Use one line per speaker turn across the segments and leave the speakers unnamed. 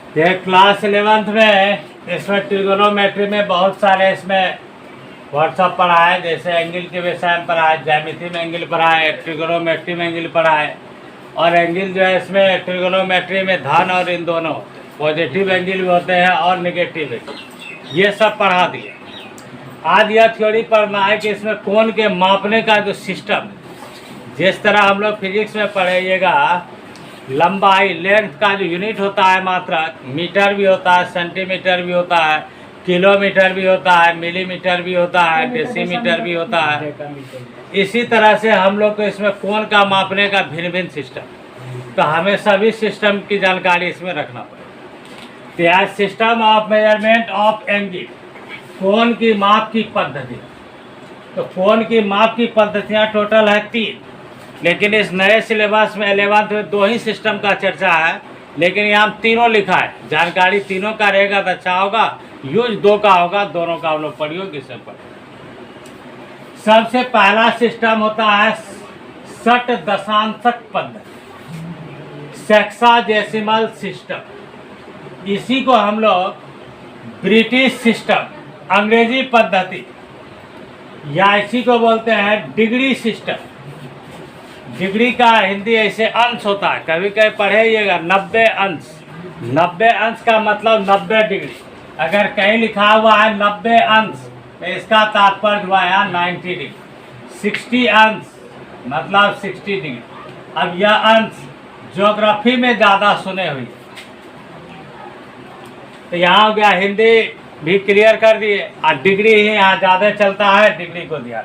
ये class 11th में इसमें ट्रिगोनोमेट्री में बहुत सारे इसमें व्हाट्सअप पढ़ा है। जैसे एंगल के विषय में पढ़ा है, ज्यामिति में एंगल पढ़ा है, ट्रिगोनोमेट्री में एंगल पढ़ा है। और एंगल जो है इसमें ट्रिगोनोमेट्री में धन और इन दोनों पॉजिटिव एंगल भी होते हैं और निगेटिव एंगल, ये सब पढ़ा दिए। आज यह थ्योरी पढ़ना है कि इसमें कोण के मापने का जो सिस्टम, जिस तरह हम लोग फिजिक्स में पढ़ेगा, लंबाई लेंथ का जो यूनिट होता है मात्रक, मीटर भी होता है, सेंटीमीटर भी होता है, किलोमीटर भी होता है, मिलीमीटर भी होता है, डेसीमीटर भी होता है। इसी तरह से हम लोग को इसमें कोण का मापने का भिन्न भिन्न सिस्टम, तो हमें सभी सिस्टम की जानकारी इसमें रखना पड़ेगा। तो यह system of measurement of angle, कोण की माप की पद्धति। तो कोण की माप की पद्धतियाँ टोटल है 3, लेकिन इस नए सिलेबस में 11th में 2 ही सिस्टम का चर्चा है, लेकिन यहाँ तीनों लिखा है। जानकारी तीनों का रहेगा तो अच्छा होगा, यूज 2 का होगा, दोनों का हम लोग पढ़ियो किसे पढ़े। सबसे पहला सिस्टम होता है षट दशांशक पद्धति, सेक्साडेसिमल सिस्टम। इसी को हम लोग ब्रिटिश सिस्टम, अंग्रेजी पद्धति, या इसी को बोलते हैं डिग्री सिस्टम। डिग्री का हिंदी ऐसे अंश होता है, कभी कभी पढ़ेगा 90 अंश। 90 अंश का मतलब 90 डिग्री। अगर कहीं लिखा हुआ है 90 अंश तो इसका तात्पर्य हुआ है 90 डिग्री। 60 अंश मतलब 60 डिग्री। अब यह अंश ज्योग्राफी में ज़्यादा सुने हुए, तो यहाँ हो गया, हिंदी भी क्लियर कर दिए, और डिग्री ही यहाँ ज़्यादा चलता है, डिग्री को दिया।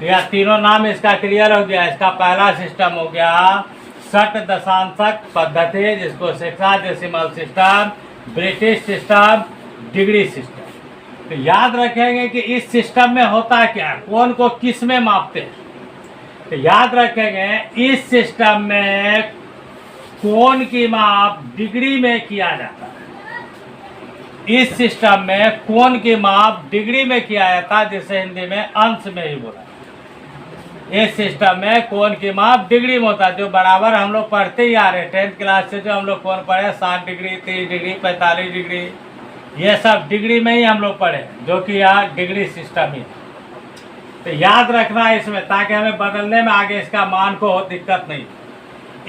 यह तीनों नाम इसका क्लियर हो गया। इसका पहला सिस्टम हो गया षट दशांशक पद्धति, जिसको sexagesimal system, British system, degree system. तो याद रखेंगे कि इस सिस्टम में होता क्या, कोण को किस में मापते हैं। तो याद रखेंगे इस सिस्टम में कोण की माप डिग्री में किया जाता है। इस सिस्टम में कोण की माप डिग्री में किया जाता है, जिसे हिंदी में अंश में ही बोला। इस सिस्टम में कोण की माप डिग्री में होता है, जो बराबर हम लोग पढ़ते ही आ रहे हैं 10th क्लास से। जो हम लोग कोण पढ़े 60 डिग्री, 30 डिग्री, 45 डिग्री, ये सब डिग्री में ही हम लोग पढ़े, जो कि यहाँ डिग्री सिस्टम ही। तो याद रखना है इसमें, ताकि हमें बदलने में आगे इसका मान को हो दिक्कत नहीं।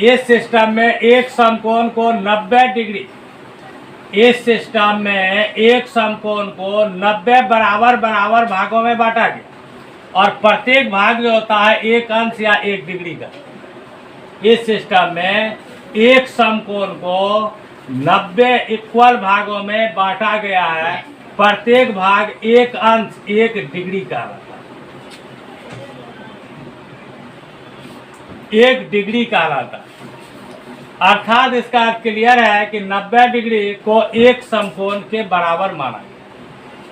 इस सिस्टम में एक समकोण को 90 डिग्री, इस सिस्टम में एक समकोण को 90 बराबर बराबर भागों में बांटा गया, और प्रत्येक भाग जो होता है 1 अंश या 1 डिग्री का। इस सिस्टम में एक समकोण को 90 इक्वल भागों में बांटा गया है, प्रत्येक भाग 1 अंश 1 डिग्री का रहता है, 1 डिग्री का रहता है। अर्थात इसका अर्थ क्लियर है कि 90 डिग्री को एक समकोण के बराबर माना गया।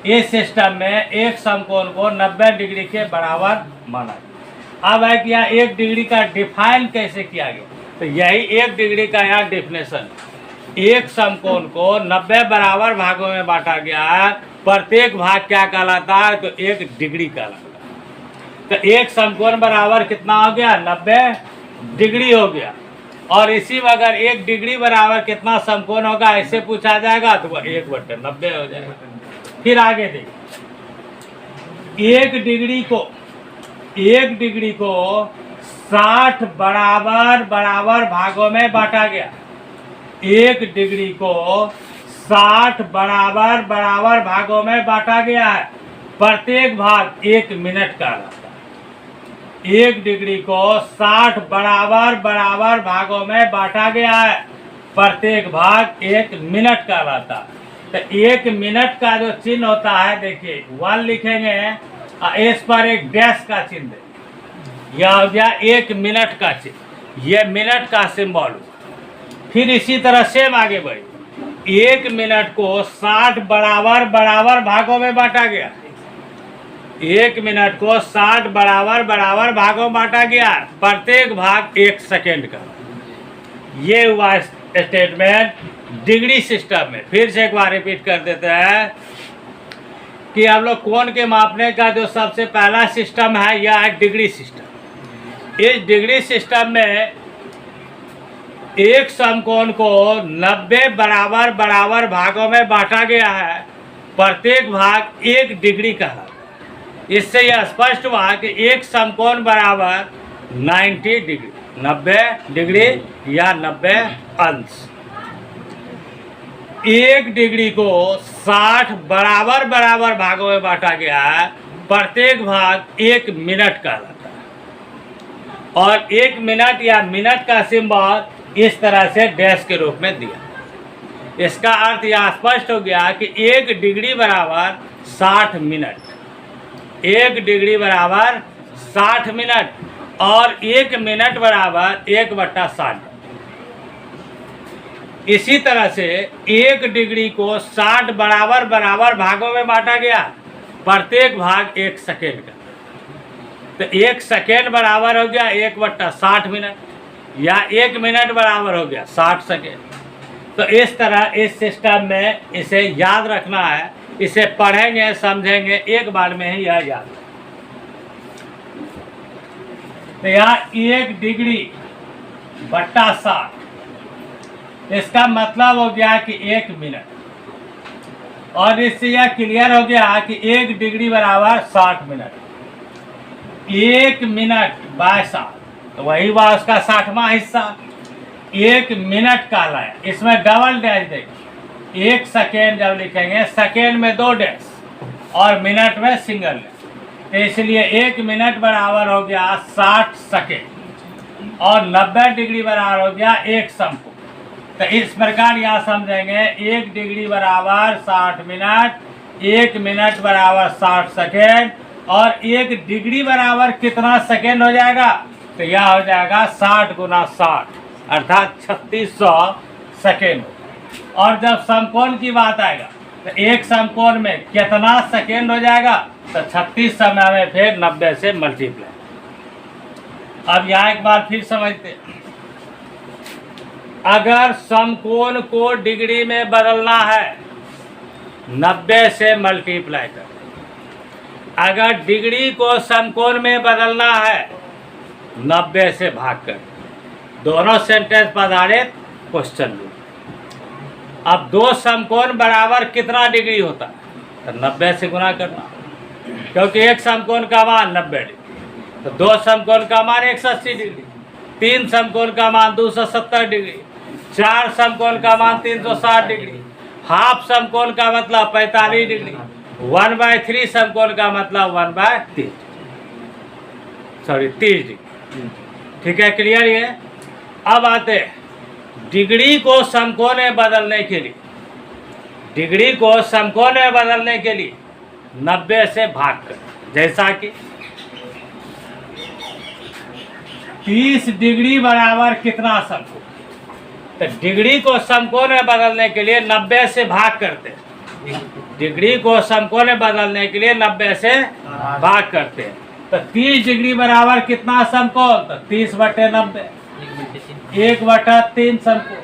इस सिस्टम में एक समकोण को 90 डिग्री के बराबर माना गया। अब है कि यहाँ 1 डिग्री का डिफाइन कैसे किया गया, तो यही 1 डिग्री का यहाँ डिफिनेशन। एक समकोण को 90 बराबर भागों में बांटा गया है, प्रत्येक भाग क्या कहलाता है, तो 1 डिग्री कहलाता है। तो एक समकोण बराबर कितना हो गया, 90 डिग्री हो गया। और इसी में अगर 1 डिग्री बराबर कितना समकोण होगा ऐसे पूछा जाएगा, तो वह 1/90 हो जाएगा। फिर आगे देखिए, 1 डिग्री को 60 बराबर बराबर भागों में बांटा गया। 1 डिग्री को 60 बराबर बराबर भागों में बांटा गया है, प्रत्येक भाग 1 मिनट का रहता है। 1 डिग्री को 60 बराबर बराबर भागों में बांटा गया है, प्रत्येक भाग 1 मिनट का रहता है। तो 1 मिनट का जो चिन्ह होता है, देखिए 1 लिखेंगे, इस पर एक डैश का चिन्ह है, यह हो गया 1 मिनट का चिन्ह, यह मिनट का सिंबल। फिर इसी तरह सेम आगे बढ़े, 1 मिनट को 60 बराबर बराबर भागों में बांटा गया। 1 मिनट को 60 बराबर बराबर भागों में बांटा गया, प्रत्येक भाग 1 सेकेंड का। ये हुआ स्टेटमेंट डिग्री सिस्टम में। फिर से एक बार रिपीट कर देते हैं कि हम लोग कोण के मापने का जो सबसे पहला सिस्टम है, यह है डिग्री सिस्टम। इस डिग्री सिस्टम में एक समकोण को 90 बराबर बराबर भागों में बांटा गया है, प्रत्येक भाग 1 डिग्री का है। इससे यह स्पष्ट हुआ कि एक समकोण बराबर 90 डिग्री, 90 डिग्री या 90 अंश। 1 डिग्री को 60 बराबर बराबर भागों में बांटा गया है, प्रत्येक भाग 1 मिनट का रहता है और 1 मिनट या मिनट का सिंबल इस तरह से डैश के रूप में दिया। इसका अर्थ यह स्पष्ट हो गया कि 1 डिग्री बराबर 60 मिनट, 1 डिग्री बराबर 60 मिनट और 1 मिनट बराबर 1/60। इसी तरह से 1 डिग्री को 60 बराबर बराबर भागों में बांटा गया, प्रत्येक भाग 1 सेकेंड का। तो 1 सेकेंड बराबर हो गया 1/60 मिनट या 1 मिनट बराबर हो गया 60 सेकेंड। तो इस तरह इस सिस्टम में इसे याद रखना है, इसे पढ़ेंगे समझेंगे एक बार में ही यह याद। तो यहाँ 1 डिग्री बट्टा 60, इसका मतलब हो गया कि 1 मिनट और इससे यह क्लियर हो गया कि 1 डिग्री बराबर 60 मिनट। 1 मिनट बाय 60 तो वही हुआ उसका 60वां हिस्सा। 1 मिनट का लाया, इसमें डबल डैश देंगे। 1 सेकेंड जब लिखेंगे, सेकेंड में 2 डैश और मिनट में सिंगल डैश, तो इसलिए 1 मिनट बराबर हो गया 60 सेकेंड और 90 डिग्री बराबर हो गया 1 समकोण। तो इस प्रकार यहाँ समझेंगे 1 डिग्री बराबर 60 मिनट, 1 मिनट बराबर 60 सेकेंड और 1 डिग्री बराबर कितना सेकेंड हो जाएगा? तो यह हो जाएगा 60 गुना 60 अर्थात 3600 सेकेंड। और जब समकोण की बात आएगा तो एक समकोण में कितना सेकेंड हो जाएगा? तो 36 समय में फिर 90 से मल्टीप्लाई। अब यहाँ एक बार फिर समझते हैं, अगर समकोण को डिग्री में बदलना है 90 से मल्टीप्लाई कर। अगर डिग्री को समकोण में बदलना है 90 से भाग कर। दोनों सेंटेंस पर आधारित क्वेश्चन लूँ। अब 2 समकोण बराबर कितना डिग्री होता है? तो 90 से गुना करना, क्योंकि एक समकोण का मान 90 डिग्री, तो 2 समकोण का मान 180 डिग्री, 3 समकोण का मान 270 डिग्री, 4 समकोण का मान 360 डिग्री, हाफ समकोण का मतलब 45 डिग्री, 1/3 समकोण का मतलब 1/30 डिग्री। ठीक है, क्लियर ये? अब आते हैं डिग्री को समकोण में बदलने के लिए। डिग्री को समकोण में बदलने के लिए 90 से भाग कर, जैसा कि 30 डिग्री बराबर कितना समकोण? तो डिग्री को समकोण में बदलने के लिए 90 से भाग करते हैं। डिग्री को समकोण में बदलने के लिए 90 से भाग करते हैं। तो 30 डिग्री बराबर कितना समकोण? तो 30/90, 1/3 समकोण।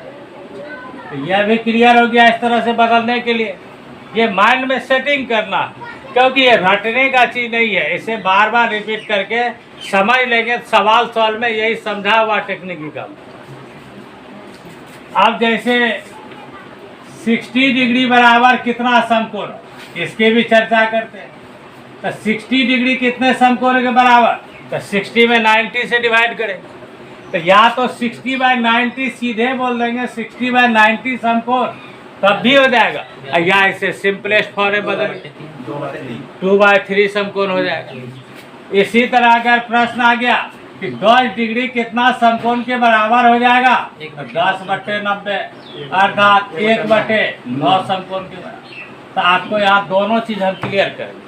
तो यह भी क्लियर हो गया। इस तरह से बदलने के लिए ये माइंड में सेटिंग करना, क्योंकि ये रटने का चीज़ नहीं है, इसे बार बार रिपीट करके समझ लेंगे। सवाल सवाल में यही समझा हुआ टेक्निक का। अब जैसे 60 डिग्री बराबर कितना समकोण, इसकी भी चर्चा करते हैं। तो 60 डिग्री कितने समकोण के बराबर? तो 60 में 90 से डिवाइड करें। तो या तो 60/90 सीधे बोल देंगे 60/90 समकोण, तब भी हो जाएगा, या इसे सिंपलेस्ट फॉर्म में बदल 2/3 समकोण हो जाएगा। इसी तरह अगर प्रश्न आ गया कि 10 डिग्री कितना समकोण के बराबर हो जाएगा? 10/90 अर्थात 1/9 समकोण के बराबर। तो आपको यहाँ दोनों चीज़ हम क्लियर करेंगे।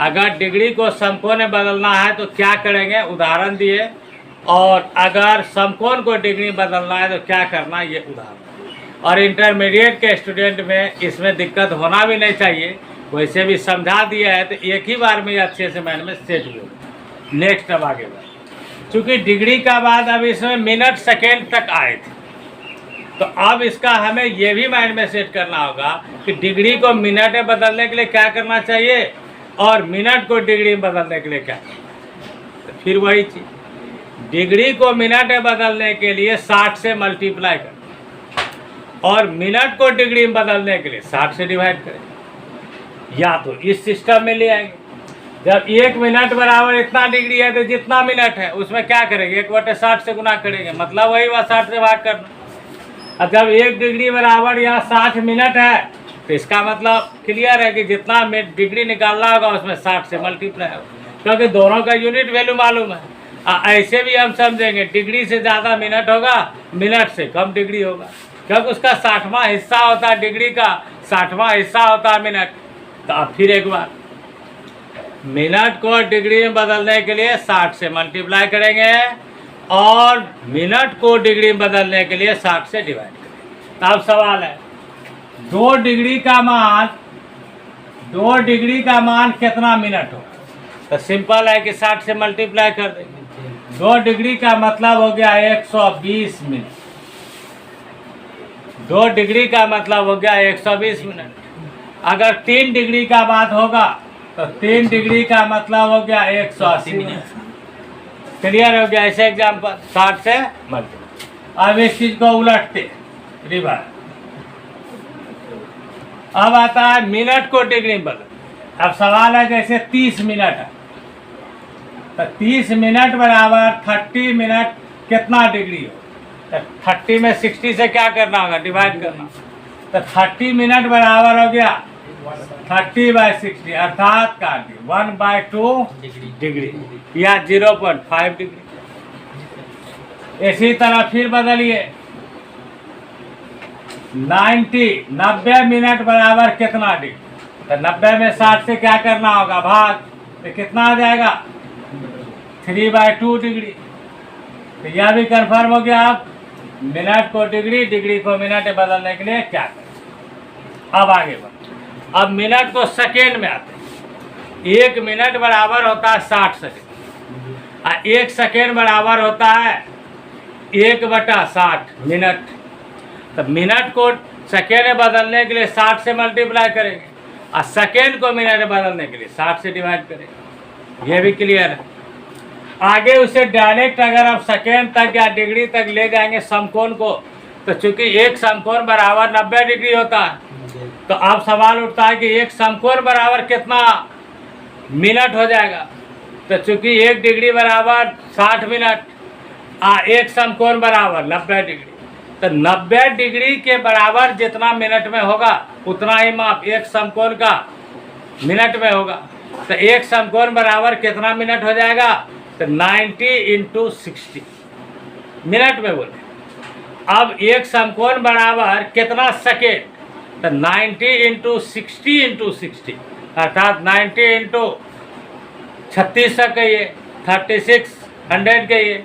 अगर डिग्री को समकोण में बदलना है तो क्या करेंगे, उदाहरण दिए, और अगर समकोण को डिग्री बदलना है तो क्या करना, ये उदाहरण। और इंटरमीडिएट के स्टूडेंट में इसमें दिक्कत होना भी नहीं चाहिए, वैसे भी समझा दिया है तो एक ही बार में अच्छे से माइंड में सेट भी होगा। नेक्स्ट अब आगे बढ़, चूँकि डिग्री का बाद अब इसमें मिनट सेकेंड तक आए थे, तो अब इसका हमें ये भी माइंड में सेट करना होगा कि डिग्री को मिनट में बदलने के लिए क्या करना चाहिए और मिनट को डिग्री में बदलने के लिए क्या। तो फिर वही चीज़, डिग्री को मिनट में बदलने के लिए 60 से मल्टीप्लाई करें और मिनट को डिग्री में बदलने के लिए 60 से डिवाइड करें। या तो इस सिस्टम में ले आएंगे, जब 1 मिनट बराबर इतना डिग्री है तो जितना मिनट है उसमें क्या करेंगे 1/60 से गुना करेंगे, मतलब वही बात 60 से भाग करना। अब जब 1 डिग्री बराबर यहाँ 60 मिनट है तो इसका मतलब क्लियर है कि जितना डिग्री निकालना होगा उसमें 60 से मल्टीप्लाई होगा, क्योंकि दोनों का यूनिट वैल्यू मालूम है। ऐसे भी हम समझेंगे डिग्री से ज़्यादा मिनट होगा, मिनट से कम डिग्री होगा, क्योंकि उसका 60वां हिस्सा होता है डिग्री का, 60वां हिस्सा होता है मिनट। तो अब फिर एक बार मिनट को डिग्री में बदलने के लिए 60 से मल्टीप्लाई करेंगे और मिनट को डिग्री में बदलने के लिए 60 से डिवाइड करेंगे। अब सवाल है 2 डिग्री का मान कितना मिनट हो? तो सिंपल है कि 60 से मल्टीप्लाई कर देंगे। 2 डिग्री का मतलब हो गया 120 मिनट। 2 डिग्री का मतलब हो गया 120 मिनट। अगर 3 डिग्री का बात होगा तो 3 डिग्री का मतलब हो गया 180 मिनट। क्लियर हो गया? ऐसे एग्जाम्पल 60 से मल्टीप्लाई। अब इस चीज को उलटते रिवर्स। अब आता है मिनट को डिग्री में बदल। अब सवाल है जैसे 30 मिनट है तो 30 मिनट बराबर 30 मिनट कितना डिग्री हो? तो 30 में 60 से क्या करना होगा? डिवाइड करना। तो 30 मिनट बराबर हो गया 30/60 अर्थात काट दी 1/2 डिग्री या 0.5 डिग्री। इसी तरह फिर बदलिए 90 मिनट बराबर कितना डिग्री? तो 90 में 60 से क्या करना होगा? भाग। तो कितना आ जाएगा? 3/2 डिग्री। तो यह भी कंफर्म हो गया। आप मिनट को डिग्री, डिग्री को मिनट में बदलने के लिए क्या करें? अब आगे बढ़। अब मिनट को सेकेंड में आते हैं। 1 मिनट बराबर होता है 60 सेकेंड और 1 सेकेंड बराबर होता है 1/60 मिनट। तो मिनट को सेकेंड में बदलने के लिए 60 से मल्टीप्लाई करेंगे और सेकेंड को मिनट में बदलने के लिए 60 से डिवाइड करेंगे। यह भी क्लियर है। आगे उसे डायरेक्ट अगर आप सेकेंड तक या डिग्री तक ले जाएंगे समकोण को, तो चूंकि एक समकोण बराबर 90 डिग्री होता है तो अब सवाल उठता है कि एक समकोण बराबर कितना मिनट हो जाएगा? तो चूंकि 1 डिग्री बराबर 60 मिनट और एक समकोण बराबर 90 डिग्री, तो 90 डिग्री के बराबर जितना मिनट में होगा उतना ही माप एक समकोण का मिनट में होगा। तो एक समकोण बराबर कितना मिनट हो जाएगा? तो 90 × 60 मिनट में बोले। अब एक समकोण बराबर कितना सेकेंड? तो 90 × 60 × 60 अर्थात 90 × 3600 कहिए, 3600 कहिए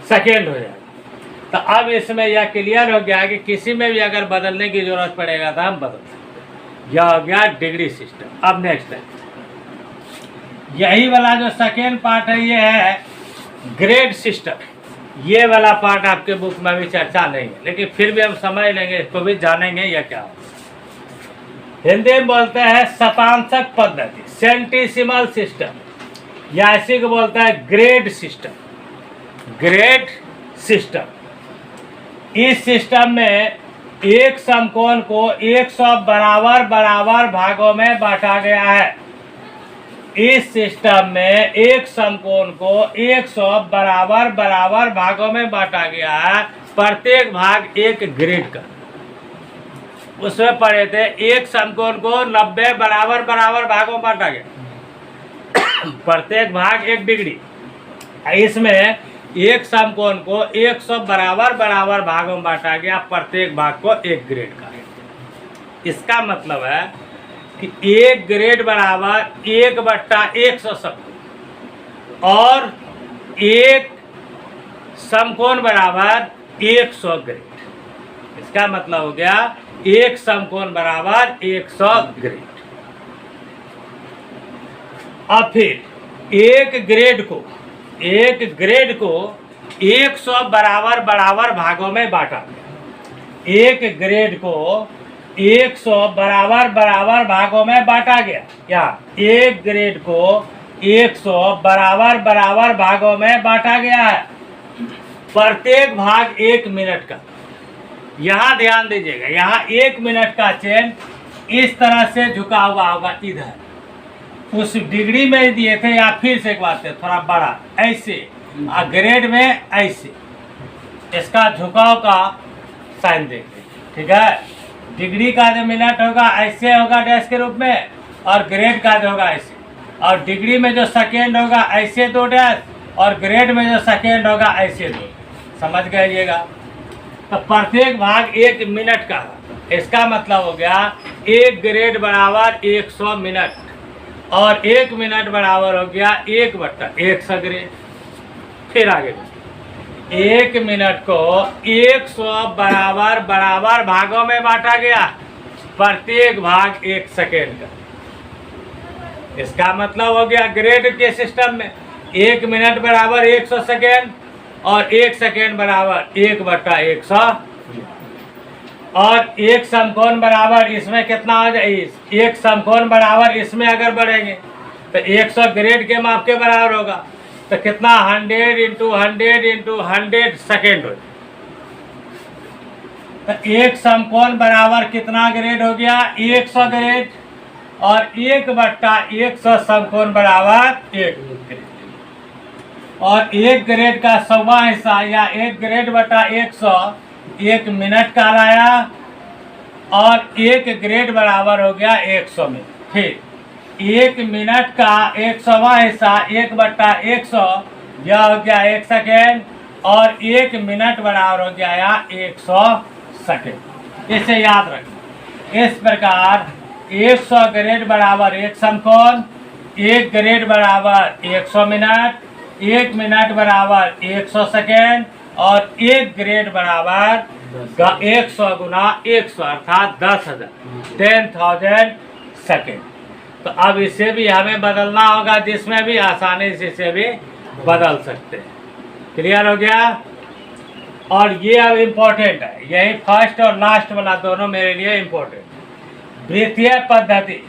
सेकेंड हो जाएगा। तो अब इसमें यह क्लियर हो गया कि किसी में भी अगर बदलने की जरूरत पड़ेगा तो हम बदल सकते। यह हो गया डिग्री सिस्टम। अब नेक्स्ट है यही वाला जो सेकेंड पार्ट है, ये है ग्रेड सिस्टम। ये वाला पार्ट आपके बुक में भी चर्चा नहीं है, लेकिन फिर भी हम समझ लेंगे, इसको भी जानेंगे यह क्या हो। हिंदी में बोलते हैं शतांशक पद्धति, सेंटिसिमल सिस्टम, या इसी को बोलता है ग्रेड सिस्टम। Grade system. इस सिस्टम में एक समकोण को 100 बराबर बराबर भागों में बांटा गया है। इस सिस्टम में एक समकोण को 100 बराबर बराबर भागों में बांटा गया है, प्रत्येक भाग एक ग्रेड का। उसमें पढ़े थे एक समकोण को 90 बराबर बराबर भागों में बांटा गया, प्रत्येक भाग 1 डिग्री। इसमें एक समकोण को 100 बराबर बराबर भागों में बांटा गया, प्रत्येक भाग को 1 ग्रेड का। इसका मतलब है कि 1 ग्रेड बराबर 1/100 समकोण और एक समकोण बराबर 100 ग्रेड। इसका मतलब हो गया एक समकोण बराबर 100 ग्रेड। अब फिर एक ग्रेड को 100 बराबर बराबर भागों में बांटा गया। एक ग्रेड को 100 बराबर बराबर भागों में बांटा गया। क्या एक ग्रेड को 100 बराबर बराबर भागों में बांटा गया है? प्रत्येक भाग 1 मिनट का। यहाँ ध्यान दीजिएगा, यहाँ 1 मिनट का चेन इस तरह से झुका हुआ होगा इधर, उस डिग्री में दिए थे, या फिर से एक बात है थोड़ा बड़ा ऐसे, और ग्रेड में ऐसे, इसका झुकाव का साइन देखिए, ठीक है। डिग्री का जो मिनट होगा ऐसे होगा डैश के रूप में, और ग्रेड का जो होगा ऐसे, और डिग्री में जो सेकेंड होगा ऐसे 2 डैश, और ग्रेड में जो सेकेंड होगा ऐसे 2। समझ गइएगा। तो प्रत्येक भाग 1 मिनट का, इसका मतलब हो गया 1 ग्रेड बराबर 100 मिनट, और 1 मिनट बराबर हो गया 1/100 ग्रेड। फिर आगे 1 मिनट को 100 बराबर बराबर भागों में बांटा गया, प्रत्येक भाग 1 सेकेंड का। इसका मतलब हो गया ग्रेड के सिस्टम में 1 मिनट बराबर 100 सेकेंड, और 1 सेकेंड बराबर 1/100, और 1 समकोण बराबर इसमें कितना हो जाए, 1 समकोण बराबर इसमें अगर बढ़ेंगे तो 100 ग्रेड के माप के बराबर होगा, तो कितना 100 × 100 × 100 सेकेंड हो। तो 1 समकोण बराबर कितना ग्रेड हो गया, 100 ग्रेड, और 1/100 समकोण बराबर 1 ग्रेड, और 1 ग्रेड का 100वां हिस्सा या 1 ग्रेड बटा 100 1 मिनट का लाया, और 1 ग्रेड बराबर हो गया 100 मिनट। फिर 1 मिनट का 100वां हिस्सा 1/100 यह हो गया 1 सेकेंड, और 1 मिनट बराबर हो गया 100 सेकेंड। इसे याद रखें। इस प्रकार 100 ग्रेड बराबर 1 समकोण, 1 ग्रेड बराबर 100 मिनट, 1 मिनट बराबर 100 सेकेंड, और 1 ग्रेड बराबर 100 × 100 अर्थात 10,000 सेकेंड। तो अब इसे भी हमें बदलना होगा, जिसमें भी आसानी से इसे भी बदल सकते हैं। क्लियर हो गया। और ये अब इम्पोर्टेंट है, यही फर्स्ट और लास्ट वाला दोनों मेरे लिए इम्पोर्टेंट। वृत्तीय पद्धति,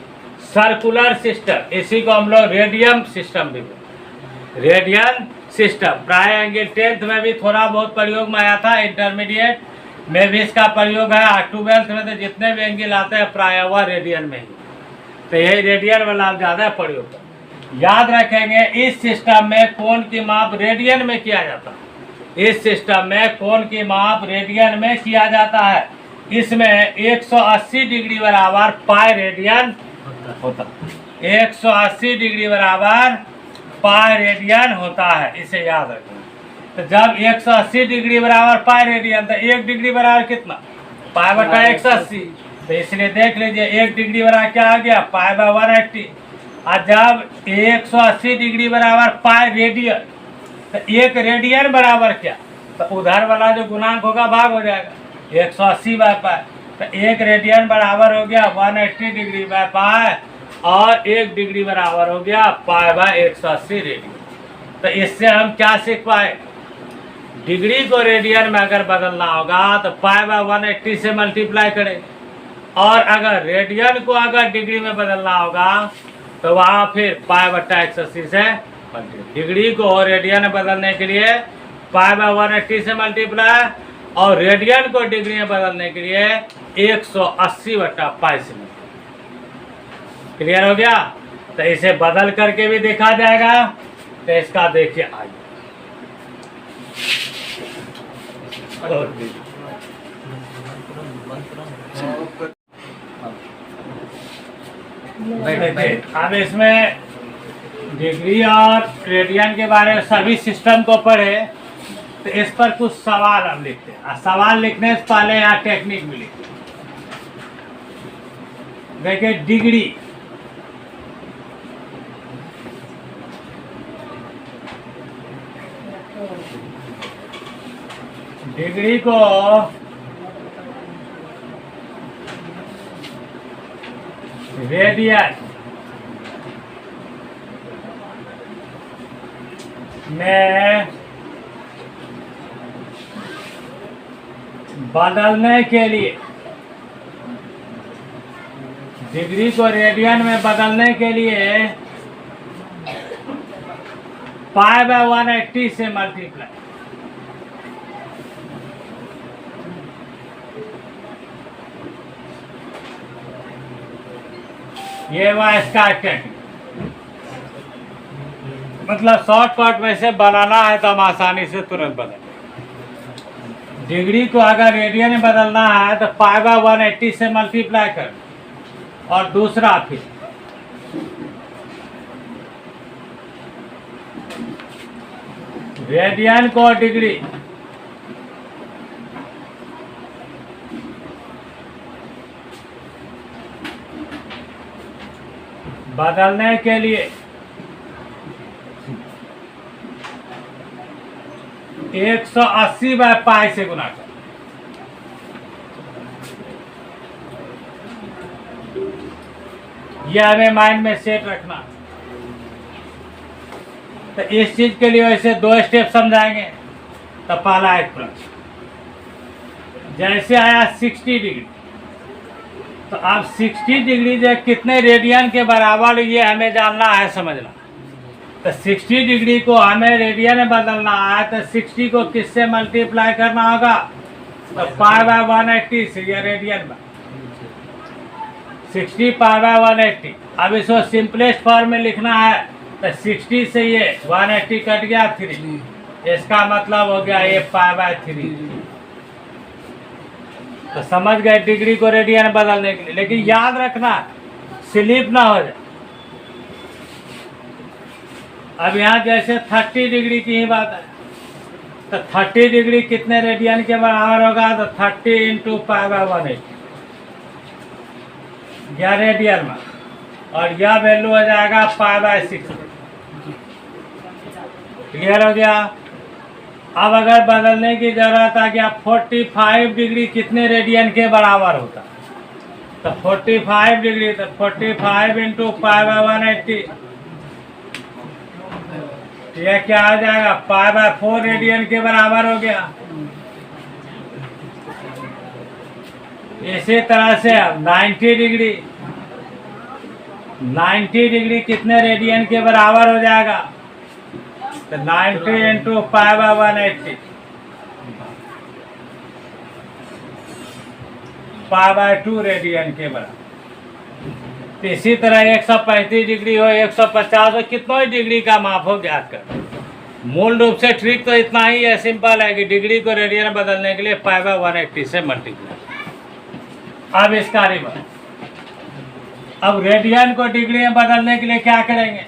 सर्कुलर सिस्टम, इसी को हम लोग रेडियन सिस्टम भी बोलते हैं। रेडियन सिस्टम प्राय एंगल 10th में भी थोड़ा बहुत प्रयोग में आया था, इंटरमीडिएट में भी इसका प्रयोग है, और 12th में तो जितने भी एंगल आते हैं प्राय वह रेडियन में ही, तो यही रेडियन वाला ज़्यादा प्रयोग है। याद रखेंगे इस सिस्टम में कोण की माप रेडियन में किया जाता है। इस सिस्टम में कोण की माप रेडियन में किया जाता है। इसमें 180 डिग्री बराबर पाई रेडियन होता है। 180 डिग्री बराबर पाई रेडियन होता है, इसे याद रखना। तो जब 180 डिग्री बराबर पाई रेडियन, तो 1 डिग्री बराबर कितना, पाई/180। तो इसलिए देख लीजिए 1 डिग्री बराबर क्या आ गया, पाई/180। और जब 180 डिग्री बराबर पाई रेडियन, तो 1 रेडियन बराबर क्या, तो उधर वाला जो गुणांक होगा भाग हो जाएगा 180/पाई। तो 1 रेडियन बराबर हो गया 180 डिग्री बाय पाई, और 1 डिग्री बराबर हो गया पाई/180 रेडियन। तो इससे हम क्या सीख पाए, डिग्री को रेडियन में अगर बदलना होगा तो पाई/180 से मल्टीप्लाई करें, और अगर रेडियन को अगर डिग्री में बदलना होगा तो वहाँ फिर पाई/180 से डिग्री को रेडियन में बदलने के लिए पाई/180 से मल्टीप्लाई, और रेडियन को डिग्री में बदलने के लिए 180/पाई से। क्लियर हो गया। तो इसे बदल करके भी देखा जाएगा। तो इसका देखिए आइए, अब इसमें डिग्री और रेडियन के बारे में सभी सिस्टम को पढ़े, तो इस पर कुछ सवाल हम लिखते हैं। सवाल लिखने से पहले यहाँ टेक्निक भी लिखते हैं। देखिए डिग्री, डिग्री को रेडियन में बदलने के लिए, डिग्री को रेडियन में बदलने के लिए पाई/180 से मल्टीप्लाई, ये हुआ इसका टेक्निक। मतलब शॉर्टकट में से बनाना है तो हम आसानी से तुरंत बदल। डिग्री को अगर रेडियन में बदलना है तो पाई बाय 180 से मल्टीप्लाई कर, और दूसरा फिर रेडियन को डिग्री बदलने के लिए 180 बाय पाई से गुना कर। यह हमें माइंड में सेट रखना। तो इस चीज के लिए वैसे दो स्टेप समझाएंगे। तो पहला एक प्रश्न, जैसे आया 60 डिग्री, तो अब 60 डिग्री जो कितने रेडियन के बराबर, ये हमें जानना है, समझना। तो 60 डिग्री को हमें रेडियन में बदलना है, तो 60 को किससे मल्टीप्लाई करना होगा? तो पाई बाय 180 से, या रेडियन में 60 पाई बाय 180। अब इसको सिंपलेस्ट फॉर्म में लिखना है, तो 60 से ये 180 कट गया 3, इसका मतलब हो गया ये पाई बाय 3। तो समझ गए डिग्री को रेडियन में बदलने के लिए। लेकिन याद रखना स्लिप ना हो जाए। अब यहाँ जैसे 30 डिग्री की ही बात है, तो 30 डिग्री कितने रेडियन के बराबर होगा? तो 30 इंटू पाई बाय 180 यह रेडियन में, और यह वैल्यू हो जाएगा पाई बाय 6। क्लियर हो गया? अब अगर बदलने की जरूरत आ गया 45 डिग्री कितने रेडियन के बराबर होता? तो 45 डिग्री, तो 45 इंटू पाई बाय 180, यह क्या आ जाएगा? पाई बाय 4 रेडियन के बराबर हो गया। इसी तरह से 90 डिग्री, 90 डिग्री कितने रेडियन के बराबर हो जाएगा? तो 90 into pi by 180, pi by 2 radian के बराबर। तो इसी तरह 135 डिग्री हो, 150 हो, कितना ही डिग्री का माप हो ज्ञात कर। मूल रूप से ट्रिक तो इतना ही है, सिंपल है कि डिग्री को रेडियन में बदलने के लिए पाई बाय 180 से मल्टीप्लाई। अब इसका रिवर्स, अब रेडियन को डिग्री में बदलने के लिए क्या करेंगे?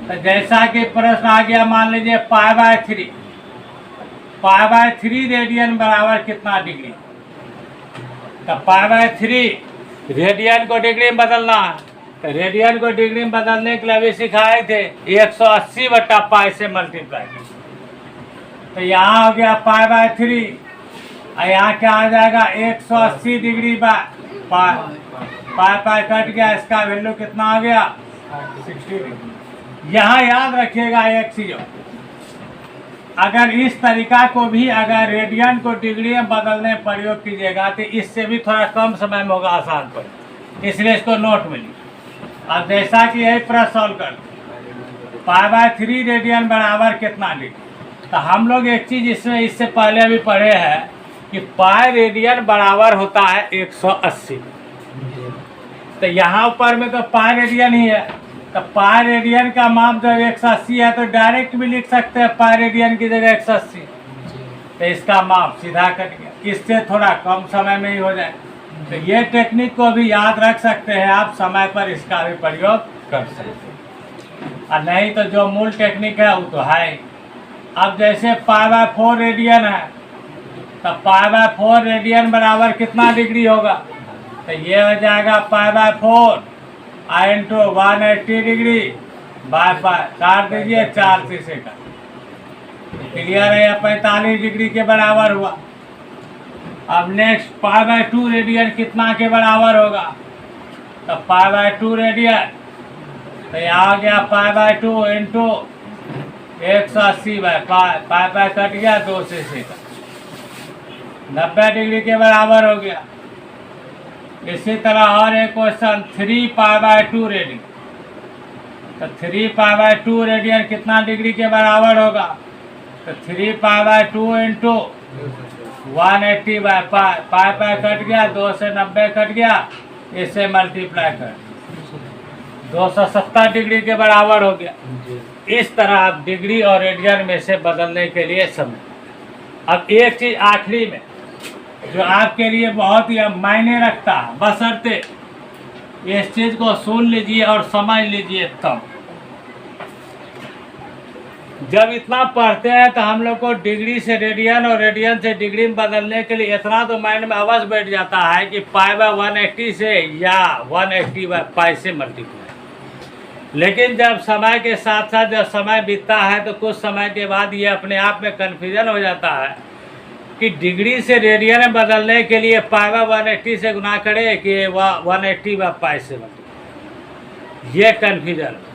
तो जैसा कि प्रश्न आ गया, मान लीजिए pi by 3, pi by 3 radian बराबर कितना डिग्री? तो पाई बाय 3 रेडियन को डिग्री में बदलना है। तो रेडियन को डिग्री में बदलने के लिए अभी सिखाए थे 180 बटा पाई से मल्टीप्लाई। तो यहाँ हो गया पाई बाय 3, और यहाँ क्या आ जाएगा? 180 degree by pi, pi cut गया, इसका वैल्यू कितना आ गया? 60 डिग्री। यहाँ याद रखिएगा एक चीज, अगर इस तरीका को भी अगर रेडियन को डिग्री में बदलने प्रयोग कीजिएगा तो इससे भी थोड़ा कम समय में होगा, आसान पड़े, इसलिए इसको नोट में लीजिए। अब जैसा कि यही प्रश्न सॉल्व कर, पाई बाय 3 रेडियन बराबर कितना डिग्री? तो हम लोग एक चीज इसमें इससे पहले अभी पढ़े हैं कि पाई रेडियन बराबर होता है 180। तो यहाँ ऊपर में तो पाई रेडियन ही है, तो पाई रेडियन का माप जब 180 है तो डायरेक्ट भी लिख सकते हैं पाई रेडियन की जगह 180। तो इसका माप सीधा कट गया, इससे थोड़ा कम समय में ही हो जाए। तो ये टेक्निक को भी याद रख सकते हैं आप, समय पर इसका भी प्रयोग कर सकते हैं। और नहीं तो जो मूल टेक्निक है वो तो है। अब जैसे पाई बाय 4 रेडियन है, तो पाई बाय 4 रेडियन बराबर कितना डिग्री होगा? तो ये हो जाएगा pi by 4 into 180 degree by pi, काट दीजिए 4 से काट। क्लियर है? 45 डिग्री के बराबर हुआ। अब नेक्स्ट पाई बाय 2 रेडियन कितना के बराबर होगा? तो पाई बाय 2 रेडियन, तो यहाँ आ गया pi by 2 into 180 by pi, pi pi cut गया, 2 से काट, 90 डिग्री के बराबर हो गया। इसी तरह और एक क्वेश्चन 3 पाई बाय 2 रेडियन, तो 3 पाई बाय 2 रेडियन कितना डिग्री के बराबर होगा? तो 3 pi by 2 into 180 by pi, pi pi cut गया, 2 से 90 कट गया, इसे मल्टीप्लाई कर 270 डिग्री के बराबर हो गया। इस तरह आप डिग्री और रेडियन में से बदलने के लिए समझ। अब एक चीज़ आखिरी में जो आपके लिए बहुत ही मायने रखता है, बशर्ते इस चीज़ को सुन लीजिए और समझ लीजिए। तब जब इतना पढ़ते हैं तो हम लोग को डिग्री से रेडियन और रेडियन से डिग्री में बदलने के लिए इतना तो माइंड में अवश्य बैठ जाता है कि पाई बाय 180 से या 180 बाय पाई से मल्टीप्लाई। लेकिन जब समय के साथ साथ जब समय बीतता है तो कुछ समय के बाद ये अपने आप में कन्फ्यूजन हो जाता है कि डिग्री से रेडियन में बदलने के लिए पाई बाय 180 से गुना करे कि 180 बाय पाई से मल्टीप्लाई। ये कन्फ्यूजन होता है।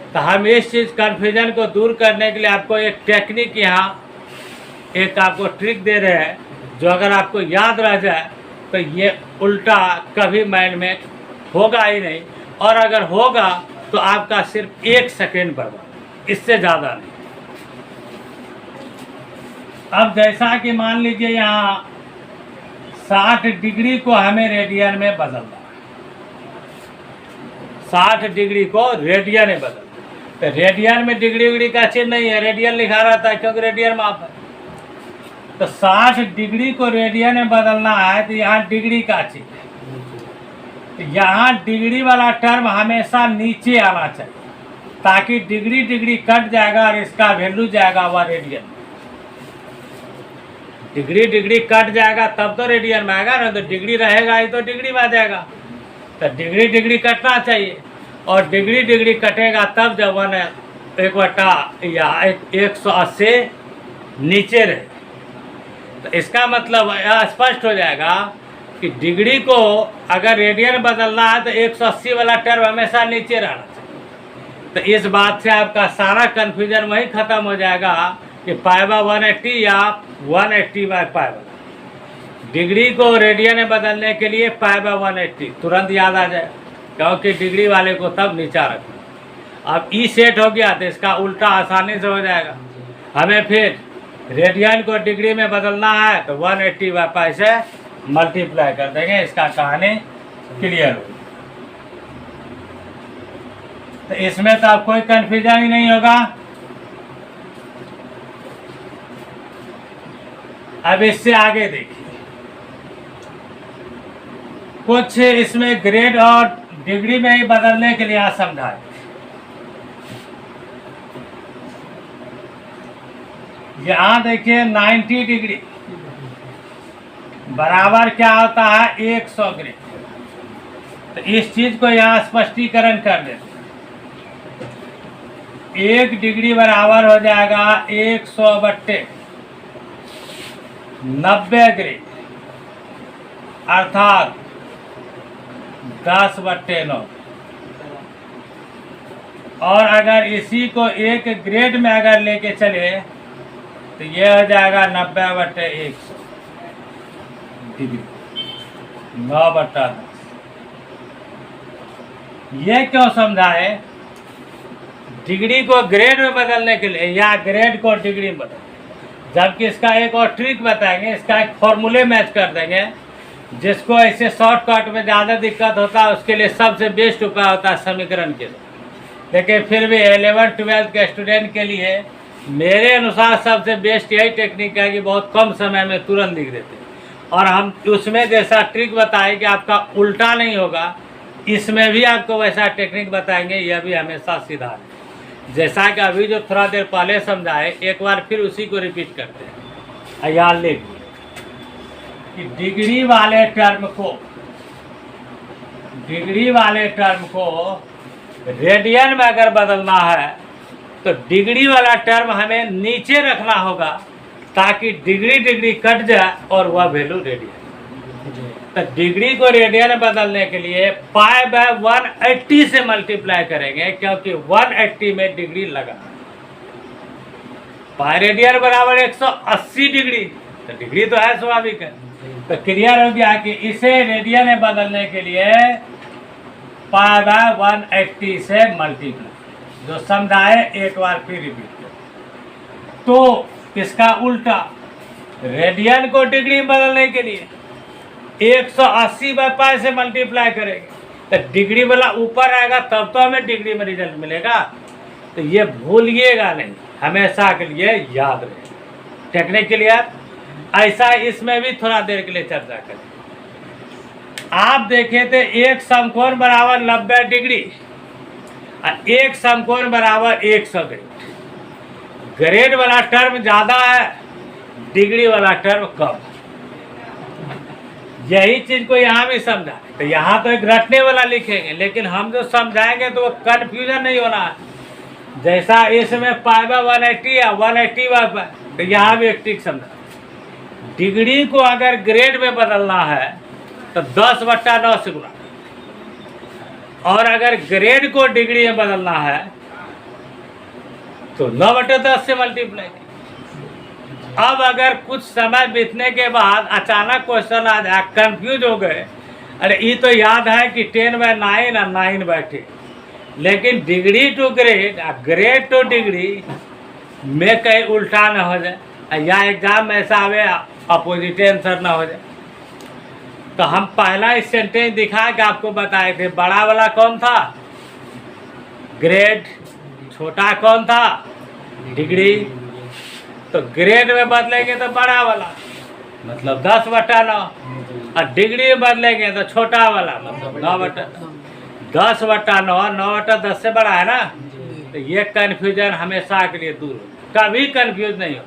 तो हम इस चीज़ कन्फ्यूजन को दूर करने के लिए आपको एक टेक्निक यहाँ एक आपको ट्रिक दे रहे हैं, जो अगर आपको याद रह जाए तो ये उल्टा कभी माइंड में होगा ही नहीं, और अगर होगा तो आपका सिर्फ 1 सेकेंड बर्बाद, इससे ज़्यादा नहीं। अब जैसा कि मान लीजिए यहाँ 60 डिग्री को हमें रेडियन में बदलना है, 60 डिग्री को रेडियन में बदलना। तो रेडियन में डिग्री का चिन्ह नहीं है, रेडियन लिखा रहता है क्योंकि रेडियन माप है। तो 60 डिग्री को रेडियन में बदलना है तो यहाँ डिग्री का चिन्ह है। तो यहाँ डिग्री वाला टर्म हमेशा नीचे आना चाहिए, ताकि डिग्री कट जाएगा और इसका वैल्यू जाएगा वह रेडियन। डिग्री कट जाएगा तब तो रेडियन में आएगा ना, तो डिग्री रहेगा ही तो डिग्री में आ जाएगा। तो डिग्री कटना चाहिए, और डिग्री कटेगा तब जब 1 या 180 नीचे रहे। तो इसका मतलब स्पष्ट हो जाएगा कि डिग्री को अगर रेडियन बदलना है तो 180 वाला टर्म हमेशा नीचे रहना चाहिए। तो इस बात से आपका सारा कन्फ्यूजन वही ख़त्म हो जाएगा कि पाई बाय 180 या 180 बाय पाई बाय। डिग्री को रेडियन में बदलने के लिए पाई बाय 180 तुरंत याद आ जाए, क्योंकि डिग्री वाले को तब नीचा रखना। अब ई सेट हो गया तो इसका उल्टा आसानी से हो जाएगा। हमें फिर रेडियन को डिग्री में बदलना है तो 180 बाय पाई से मल्टीप्लाई कर देंगे, इसका कहानी क्लियर होगी। तो इसमें तो अब कोई कन्फ्यूजन ही नहीं होगा। अब इससे आगे देखिए, कुछ इसमें ग्रेड और डिग्री में ही बदलने के लिए समझाए। यहाँ देखिए 90 डिग्री बराबर क्या होता है 100 ग्रेड। तो इस चीज को यहाँ स्पष्टीकरण कर देते। 1 डिग्री बराबर हो जाएगा 100/90 ग्रेड, अर्थात 10/9। और अगर इसी को 1 ग्रेड में अगर लेके चले तो ये हो जाएगा 90/100 डिग्री, 9/10। ये क्यों समझाए? डिग्री को ग्रेड में बदलने के लिए या ग्रेड को डिग्री में बदल, जबकि इसका एक और ट्रिक बताएंगे, इसका एक फॉर्मूले मैच कर देंगे। जिसको ऐसे शॉर्टकट में ज़्यादा दिक्कत होता है उसके लिए सबसे बेस्ट उपाय होता है समीकरण के लिए। लेकिन फिर भी 11th-12th के स्टूडेंट के लिए मेरे अनुसार सबसे बेस्ट यही टेक्निक है कि बहुत कम समय में तुरंत लिख देते हैं। और हम उसमें जैसा ट्रिक बताए कि आपका उल्टा नहीं होगा, इसमें भी आपको वैसा टेक्निक बताएंगे। यह भी हमेशा सीधा है, जैसा कि अभी जो थोड़ा देर पहले समझाए, एक बार फिर उसी को रिपीट करते हैं। यहाँ लिख कि डिग्री वाले टर्म को रेडियन में अगर बदलना है तो डिग्री वाला टर्म हमें नीचे रखना होगा, ताकि डिग्री कट जाए और वह वैल्यू रेडियन। तो डिग्री को रेडियन में बदलने के लिए पाई बाय 180 से मल्टीप्लाई करेंगे, क्योंकि 180 में डिग्री लगा। पाई रेडियन बराबर 180 डिग्री, तो डिग्री तो है स्वाभाविक है। तो क्लियर हो गया कि इसे रेडियन में बदलने के लिए पाई बाय 180 से मल्टीप्लाई। जो समझाए एक बार फिर रिपीट करें। तो इसका उल्टा रेडियन को डिग्री में बदलने के लिए 180 बाय पाई से मल्टीप्लाई करेंगे तो डिग्री वाला ऊपर आएगा, तब तो हमें डिग्री में रिजल्ट मिलेगा। तो ये भूलिएगा नहीं, हमेशा के लिए याद रहे। टेक्निक के लिए ऐसा इसमें भी थोड़ा देर के लिए चर्चा करें। आप देखें तो एक समकोण बराबर 90 डिग्री और एक समकोण बराबर 100 ग्रेड। ग्रेड वाला टर्म ज़्यादा है, डिग्री वाला टर्म कम। यही चीज़ को यहाँ भी समझा। तो यहाँ तो एक रटने वाला लिखेंगे, लेकिन हम जो समझाएंगे तो वो कन्फ्यूजन नहीं होना है। जैसा इसमें पाई बाय 180 या 180 बाय पाई, तो यहाँ भी एक ट्रिक समझा। डिग्री को अगर ग्रेड में बदलना है तो 10/9 से गुणा, और अगर ग्रेड को डिग्री में बदलना है तो 9/10 से मल्टीप्लाई। अब अगर कुछ समय बीतने के बाद अचानक क्वेश्चन आ जाए, कंफ्यूज हो गए, अरे ये तो याद है कि 10/9 और 9/10, लेकिन डिग्री टू ग्रेड और ग्रेड टू डिग्री में कहीं उल्टा न हो जाए या एग्जाम में ऐसा आवे अपोजिट आंसर ना हो जाए। तो हम पहला इस सेंटेंस दिखा के आपको बताए थे, बड़ा वाला कौन था? ग्रेड। छोटा कौन था? डिग्री। तो ग्रेड में बदलेंगे तो बड़ा वाला मतलब 10/9, और डिग्री में बदलेंगे तो छोटा वाला मतलब 9/10। 10/9 9/10 से बड़ा है ना। तो ये कन्फ्यूजन हमेशा के लिए दूर हो, कभी कन्फ्यूज नहीं हो।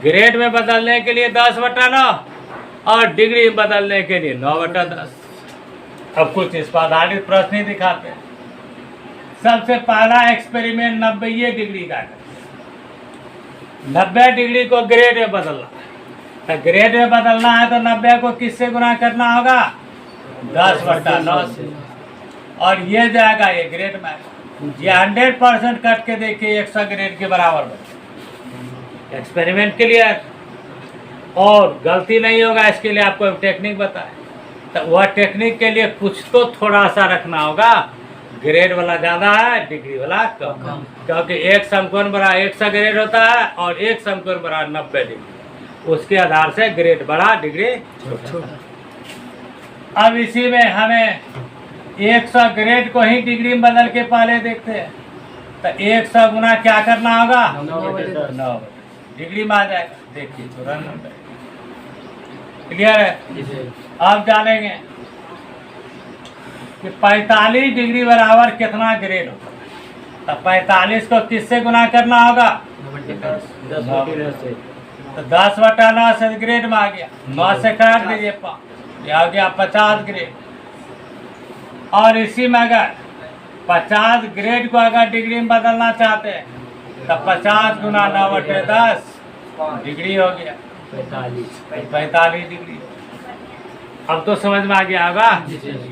ग्रेड में बदलने के लिए 10/9 और डिग्री में बदलने के लिए 9/10। अब कुछ इस पर आधारित प्रश्न ही दिखाते हैं। सबसे पहला एक्सपेरिमेंट 90 डिग्री का है। 90 डिग्री को ग्रेड में बदलना, तो ग्रेड में बदलना है तो 90 को किससे गुना करना होगा? 10/9 से। और ये जाएगा, ये ग्रेड में, ये 100% कट के देखिए 100 ग्रेड के बराबर बने। एक्सपेरिमेंट के लिए और गलती नहीं होगा, इसके लिए आपको टेक्निक बताए। तो वह टेक्निक के लिए कुछ तो थोड़ा सा रखना होगा, ग्रेड वाला ज़्यादा है, डिग्री वाला कम। क्योंकि एक समकोण बड़ा 100 ग्रेड होता है और एक समकोण बड़ा 90 डिग्री। उसके आधार से ग्रेड बड़ा, डिग्री छोटा। अब इसी में हमें 100 ग्रेड को ही डिग्री में बदल के पहले देखते हैं। तो 100 गुना क्या करना होगा? 9 डिग्री में आ जाएगा। देखिए तुरंत क्लियर है। अब जानेंगे कि 45 डिग्री बराबर कितना ग्रेड होगा। तो 45 को किससे गुना करना होगा? 10/9 से ग्रेड में आ गया, 9 से काट दीजिए, ये आ गया 50 ग्रेड। और इसी में अगर 50 ग्रेड को अगर डिग्री में बदलना चाहते हैं तो 50 गुना 9/10 डिग्री हो गया 45 डिग्री। अब तो समझ में आ गया होगा।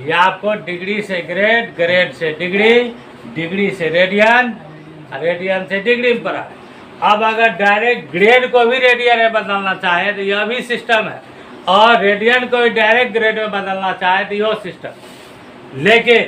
ये आपको डिग्री से ग्रेड, ग्रेड से डिग्री, डिग्री से रेडियन, रेडियन से डिग्री में पड़ा। अब अगर डायरेक्ट ग्रेड को भी रेडियन में बदलना चाहे तो यह भी सिस्टम है, और रेडियन को भी डायरेक्ट ग्रेड में बदलना चाहे तो यह सिस्टम। लेकिन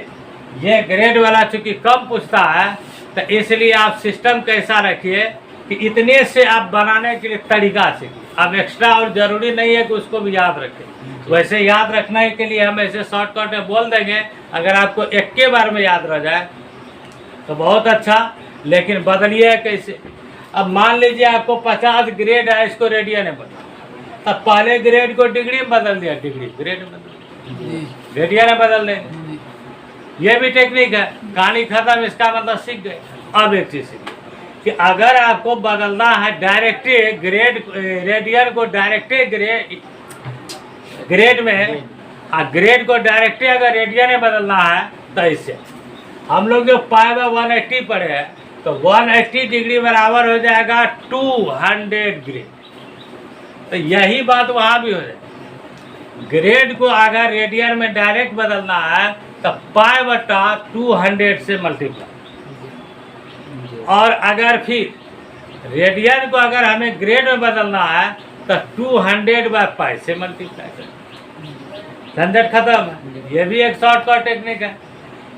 ये ग्रेड वाला चूंकि कम पूछता है, तो इसलिए आप सिस्टम कैसा रखिए कि इतने से आप बनाने के लिए तरीका सीखिए। अब एक्स्ट्रा और ज़रूरी नहीं है कि उसको भी याद रखें। वैसे याद रखने के लिए हम ऐसे शॉर्टकट में बोल देंगे, अगर आपको एक के बार में याद रह जाए तो बहुत अच्छा। लेकिन बदलिए कैसे? अब मान लीजिए आपको 50 ग्रेड है, इसको रेडियन में बदल, तब पहले ग्रेड को डिग्री में बदल दिया, डिग्री ग्रेड में बदल, रेडियन में बदल देंगे। ये भी टेक्निक है। कहानी खत्म, इसका मतलब सीख गए। अब एक चीज़ सीखिए कि अगर आपको बदलना है डायरेक्ट ग्रेड, रेडियन को डायरेक्ट ग्रेड में, और ग्रेड को डायरेक्ट अगर रेडियन में बदलना है तो इससे हम लोग जो पाई बाय 180 पढ़े हैं, तो 180 डिग्री बराबर हो जाएगा 200 ग्रेड। तो यही बात वहाँ भी हो जाए। ग्रेड को अगर रेडियन में डायरेक्ट बदलना है तो पाई/200 से मल्टीप्लाई, और अगर फिर रेडियन को अगर हमें ग्रेड में बदलना है तो 200/पाई से मल्टीप्लाई करें। झंझट खत्म। ये भी एक शॉर्टकट टेक्निक है,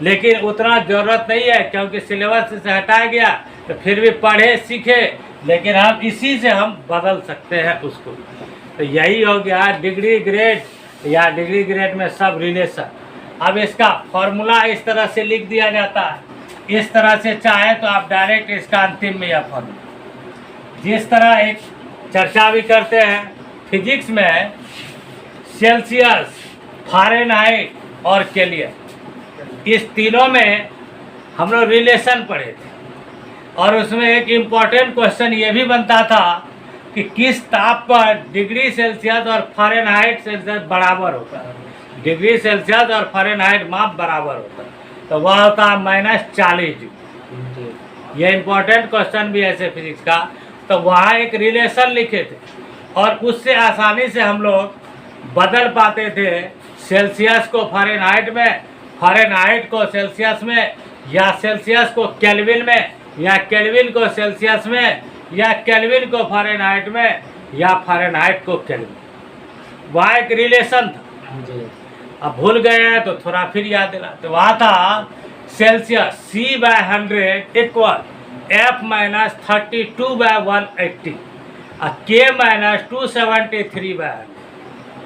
लेकिन उतना ज़रूरत नहीं है क्योंकि सिलेबस से हटाया गया। तो फिर भी पढ़े सीखे, लेकिन हम इसी से हम बदल सकते हैं उसको। तो यही हो गया डिग्री, ग्रेड या डिग्री ग्रेड में सब रिलेशन। अब इसका फॉर्मूला इस तरह से लिख दिया जाता है, इस तरह से चाहे तो आप डायरेक्ट इसका अंतिम में यह फॉर्मूला, जिस तरह एक चर्चा भी करते हैं फिजिक्स में सेल्सियस, फ़ारेनहाइट और केल्विन, इस तीनों में हम लोग रिलेशन पढ़े थे। और उसमें एक इम्पॉर्टेंट क्वेश्चन ये भी बनता था कि किस ताप पर डिग्री सेल्सियस और फ़ारेनहाइट सेल्सियस बराबर होता है, डिग्री सेल्सियस और फ़ारेनहाइट माप बराबर होता है, तो वह होता है -40 डिग्री। ये इम्पोर्टेंट क्वेश्चन भी है ऐसे फिजिक्स का। तो वहाँ एक रिलेशन लिखे थे और उससे आसानी से हम लोग बदल पाते थे सेल्सियस को फ़ारेनहाइट में, फ़ारेनहाइट को सेल्सियस में, या सेल्सियस को केल्विन में, या केल्विन को सेल्सियस में, या केल्विन को फ़ारेनहाइट में, या फ़ारेनहाइट को केल्विन। वहाँ एक रिलेशन था। अब भूल गए हैं तो थोड़ा फिर याद दिला। तो वहाँ था सेल्सियस C/100 इक्वल F-32/180 और K-273/100,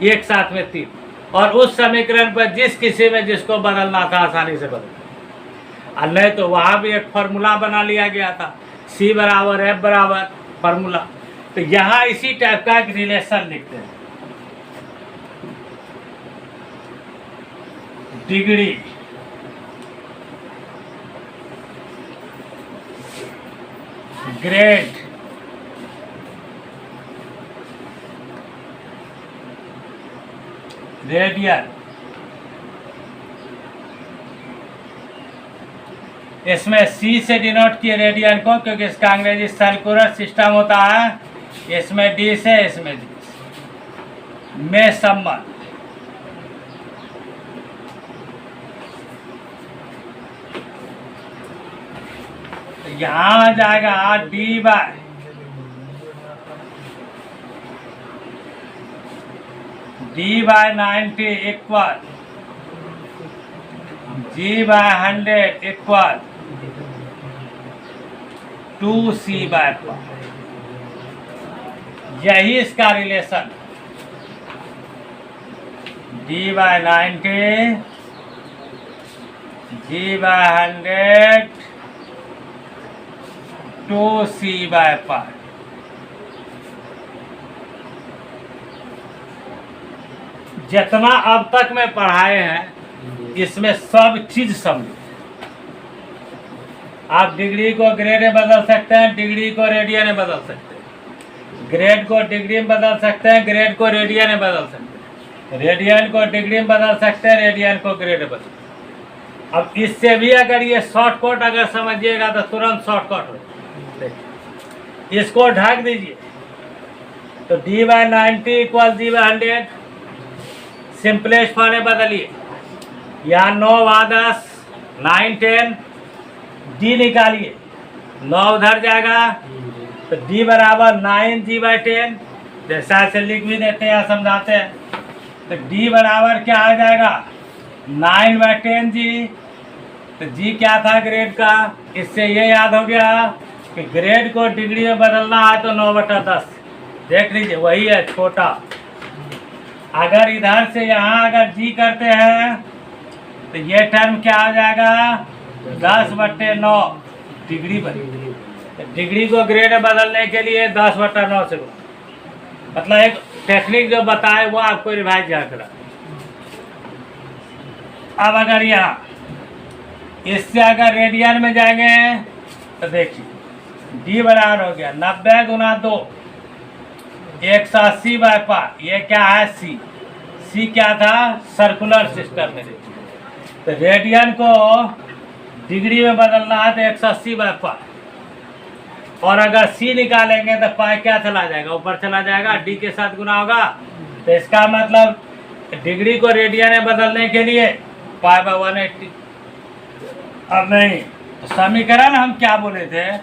एक साथ में 3। और उस समीकरण पर जिस किसी में जिसको बदलना था आसानी से बदल, और नहीं तो वहाँ भी एक फार्मूला बना लिया गया था, C बराबर F बराबर फार्मूला। तो यहाँ इसी टाइप का एक रिलेशन लिखते हैं। डिग्री, ग्रेड, रेडियन, इसमें C से डिनोट किए रेडियन को, क्योंकि इसका अंग्रेजी सर्कुलर सिस्टम होता है। इसमें D से, इसमें D में संबंध, यहाँ आ जाएगा D/90 equal G/100 equal 2C/5। यही इसका रिलेशन, D/90 G/100 2C/5। जितना अब तक मैं पढ़ाए हैं इसमें सब चीज समझो। आप डिग्री को ग्रेड में बदल सकते हैं, डिग्री को रेडियन में बदल सकते हैं, ग्रेड को डिग्री में बदल सकते हैं, ग्रेड को रेडियन में बदल सकते हैं, रेडियन को डिग्री में बदल सकते हैं, रेडियन को ग्रेड में बदल सकते हैं। अब इससे भी अगर ये शॉर्टकट अगर समझिएगा तो तुरंत शॉर्टकट हो। इसको ढक दीजिए तो D/90 equal G/100, simplest form में बदलिए। यहाँ 9/10 9 10 D निकालिए, 9 उधर जाएगा तो D बराबर 9G/10, जैसा ऐसे लिख भी देते हैं या समझाते हैं। तो D बराबर क्या आ जाएगा 9/10G। तो G क्या था ग्रेड का, इससे ये याद हो गया कि ग्रेड को डिग्री में बदलना है तो 9/10 देख लीजिए, वही है छोटा। अगर इधर से यहाँ अगर G करते हैं तो ये टर्म क्या आ जाएगा 10/9 डिग्री बनेगी। तो डिग्री को ग्रेड में बदलने के लिए 10/9 से, मतलब एक टेक्निक जो बताए वो आपको रिवाइज याद करा। अब अगर यहाँ इससे अगर रेडियन में जाएंगे तो देखिए D बराबर हो गया 90 गुना 2 180/5। ये क्या है C क्या था सर्कुलर सिस्टम में। तो रेडियन को डिग्री में बदलना है तो 180/5, और अगर C निकालेंगे तो पाई क्या चला जाएगा, ऊपर चला जाएगा, D के साथ गुना होगा। तो इसका मतलब डिग्री को रेडियन में बदलने के लिए π/180। अब नहीं तो समीकरण हम क्या बोले थे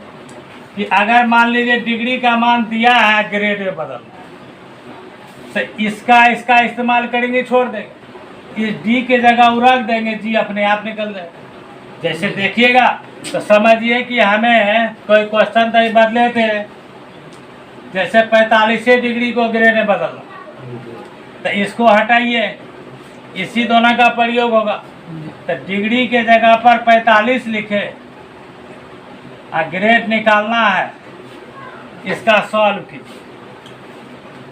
कि अगर मान लीजिए डिग्री का मान दिया है ग्रेड में बदलना, तो इसका इस्तेमाल करेंगे, छोड़ देंगे, इस D के जगह वो रख देंगे, G अपने आप निकल जाएगा। जैसे देखिएगा तो समझिए कि हमें कोई क्वेश्चन तो बदले थे, जैसे 45 डिग्री को ग्रेड में बदलना, तो इसको हटाइए, इसी दोनों का प्रयोग होगा। तो डिग्री के जगह पर 45 लिखे और ग्रेड निकालना है, इसका सॉल्व कीजिए।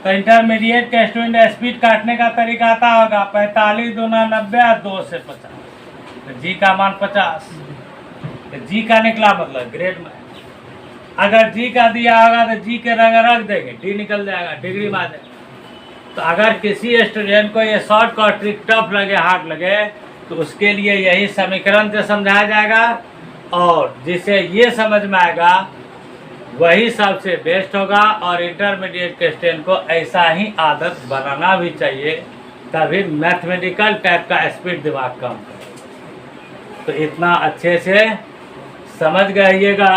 तो इंटरमीडिएट के स्टूडेंट स्पीड काटने का तरीका आता होगा 45 दूना 90 और 2 से 50, तो जी का मान 50। तो जी का निकला मतलब ग्रेड में। अगर जी का दिया होगा तो जी के रंग रख देंगे, डी निकल जाएगा, डिग्री माने। तो अगर किसी स्टूडेंट को ये शॉर्ट कट ट्रिक टफ लगे, हार्ड लगे, तो उसके लिए यही समीकरण से समझाया जाएगा, और जिसे ये समझ में आएगा वही सबसे बेस्ट होगा। और इंटरमीडिएट के स्टूडेंट को ऐसा ही आदत बनाना भी चाहिए, तभी मैथमेटिकल टाइप का स्पीड दिमाग काम करे। तो इतना अच्छे से समझ गइएगा